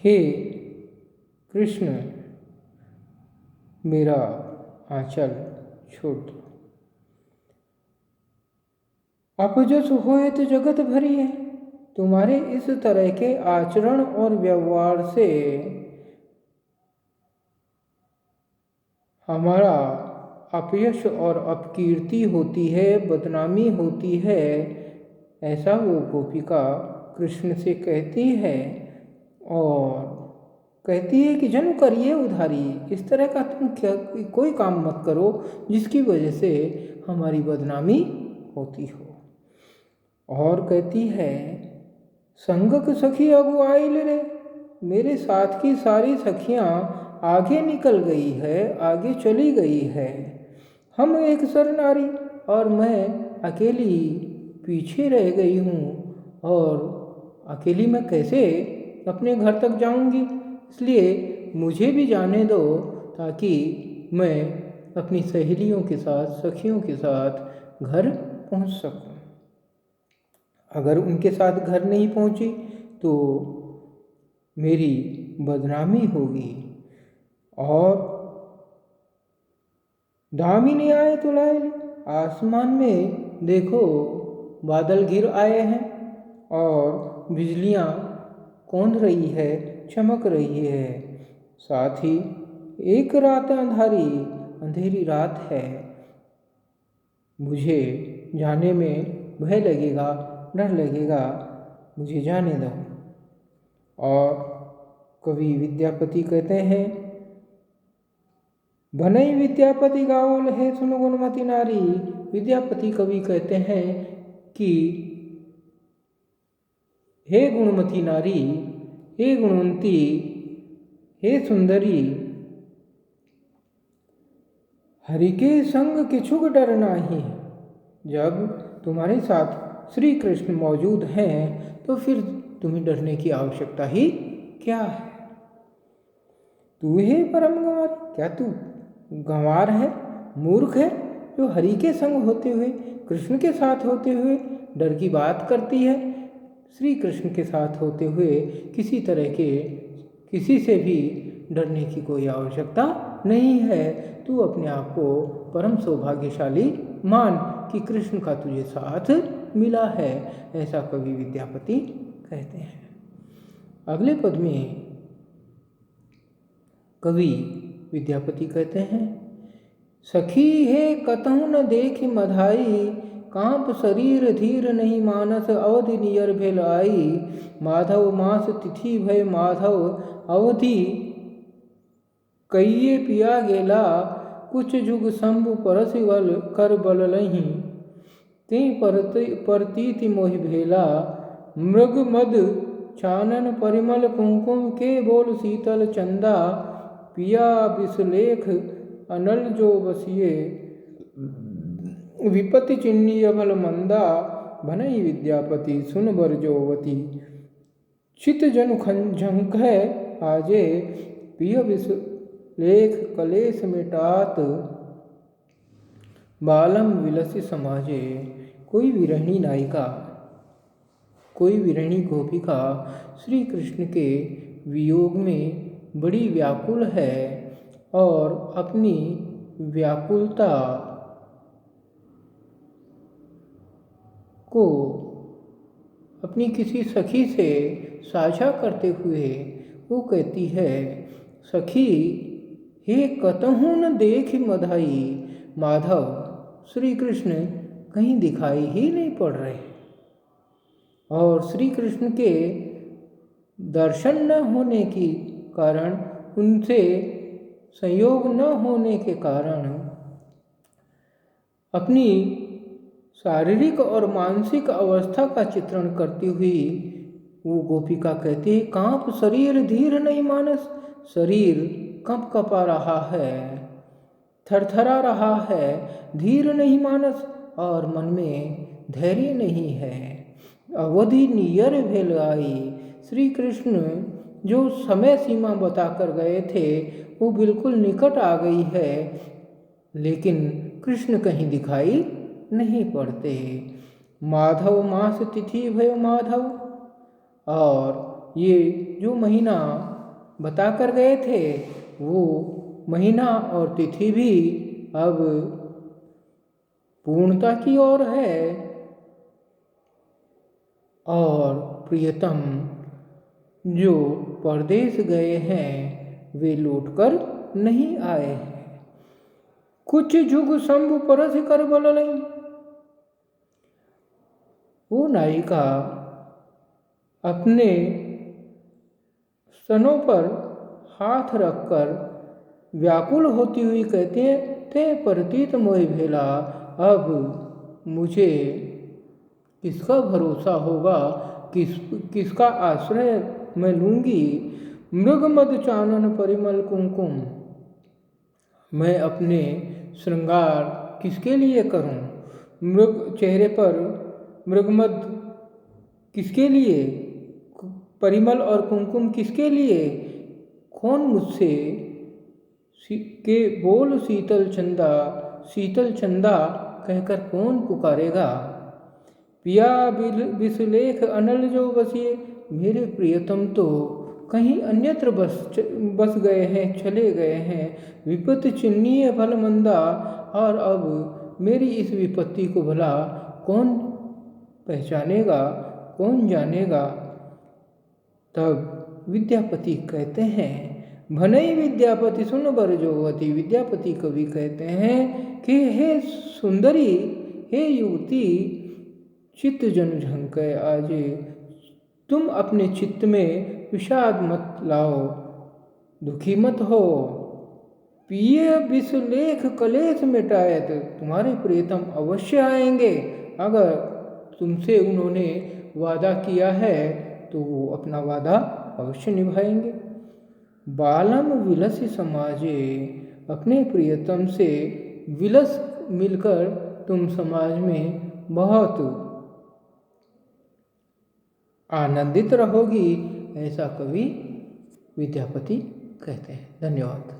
हे कृष्ण, मेरा आंचल छोड़ दो। अपजस होए तो जगत भरी है। तुम्हारे इस तरह के आचरण और व्यवहार से हमारा अपयश और अपकीर्ति होती है, बदनामी होती है। ऐसा वो गोपिका कृष्ण से कहती है और कहती है कि जन करिए उधारी, इस तरह का तुम क्या कोई काम मत करो जिसकी वजह से हमारी बदनामी होती हो। और कहती है, संगक सखी अगुआई रे, मेरे साथ की सारी सखियां आगे निकल गई है, आगे चली गई है। हम एक सर नारी और मैं अकेली पीछे रह गई हूँ, और अकेली मैं कैसे अपने घर तक जाऊँगी। इसलिए मुझे भी जाने दो ताकि मैं अपनी सहेलियों के साथ, सखियों के साथ घर पहुँच सकूँ। अगर उनके साथ घर नहीं पहुँची तो मेरी बदनामी होगी। और दामिनी आए तो लाए, आसमान में देखो बादल घिर आए हैं और बिजलियाँ कौंध रही है, चमक रही है। साथ ही एक रात अंधेरी रात है। मुझे जाने में भय लगेगा, डर लगेगा, मुझे जाने दो। और कवि विद्यापति कहते हैं, भनई विद्यापति गावल है सुन गुणमती नारी। विद्यापति कवि कहते हैं कि हे गुणमती नारी, हे गुणवंती, हे सुंदरी, हरि के संग किछुक डर नाही। जब तुम्हारे साथ श्री कृष्ण मौजूद हैं तो फिर तुम्हें डरने की आवश्यकता ही क्या है। तू है परम गंवार, क्या तू गंवार है, मूर्ख है, जो हरि के संग होते हुए, कृष्ण के साथ होते हुए डर की बात करती है। श्री कृष्ण के साथ होते हुए किसी तरह के किसी से भी डरने की कोई आवश्यकता नहीं है। तू अपने आप को परम सौभाग्यशाली मान कि कृष्ण का तुझे साथ मिला है, ऐसा कवि विद्यापति कहते हैं। अगले पद में कवि विद्यापति कहते हैं, सखी है कतहु न देखि मधाई, कांप शरीर धीर नहीं मानस, अवधि नियर भेल आई। माधव मास तिथि भय माधव अवधि कइये पिया गेला, कुछ जुग शंभु परसि कर बललहि। ते परतीति मोहि भेला, मृग मद चानन परिमल कुंकुम के बोल शीतल चंदा। पिया विषलेख अनल जो बसिए, विपति चिन्नी अभल मंदा। भनई विद्यापति सुन बर जोवती, चित जनु झंख आजे। पिय विषलेख कलेश मिटात, बालम विलसी समाजे। कोई विरहिणी नायिका, कोई विरहिणी गोपिका श्री कृष्ण के वियोग में बड़ी व्याकुल है और अपनी व्याकुलता को अपनी किसी सखी से साझा करते हुए वो कहती है, सखी हे कतहु न देख मधाई। माधव श्री कृष्ण कहीं दिखाई ही नहीं पड़ रहे, और श्री कृष्ण के दर्शन न होने के कारण, उनसे संयोग न होने के कारण अपनी शारीरिक और मानसिक अवस्था का चित्रण करती हुई वो गोपिका कहती है, कांप शरीर धीर नहीं मानस। शरीर कंप कपा रहा है, थरथरा रहा है, धीर नहीं मानस, और मन में धैर्य नहीं है। अवधि नियर भेल आई, श्री कृष्ण जो समय सीमा बताकर गए थे वो बिल्कुल निकट आ गई है, लेकिन कृष्ण कहीं दिखाई नहीं पड़ते। माधव मास तिथि भयो माधव, और ये जो महीना बता कर गए थे वो महीना और तिथि भी अब पूर्णता की ओर है और प्रियतम जो परदेश गए हैं वे लौटकर नहीं आए हैं। कुछ जुग शंभु परस कर बललई। वो नायिका अपने स्तनों पर हाथ रखकर व्याकुल होती हुई कहते थे, प्रतीत मोहि भेला, अब मुझे किसका भरोसा होगा, किसका आश्रय मैं लूँगी। मृगमद चानन परिमल कुमकुम, मैं अपने श्रृंगार किसके लिए करूं। चेहरे पर मृगमद किसके लिए, परिमल और कुमकुम किसके लिए। कौन मुझसे के बोल शीतल चंदा कहकर कौन पुकारेगा। पिया विषलेख अनल जो बसिए, मेरे प्रियतम तो कहीं अन्यत्र बस गए हैं, चले गए हैं। विपत्ति चिन्नीय भल मंदा, और अब मेरी इस विपत्ति को भला कौन पहचानेगा, कौन जानेगा। तब विद्यापति कहते हैं, भनई विद्यापति सुन बर जोवती। विद्यापति कवि कहते हैं कि हे सुंदरी, हे युवती, चित्त जन झंके आजे, तुम अपने चित्त में विषाद मत लाओ, दुखी मत हो। पिय विषलेख कलेश मिटायत, तुम्हारे प्रियतम अवश्य आएंगे। अगर तुमसे उन्होंने वादा किया है तो वो अपना वादा अवश्य निभाएंगे। बालम विलसी समाजे, अपने प्रियतम से विलस मिलकर तुम समाज में बहुत आनंदित रहोगी, ऐसा कवि विद्यापति कहते हैं। धन्यवाद।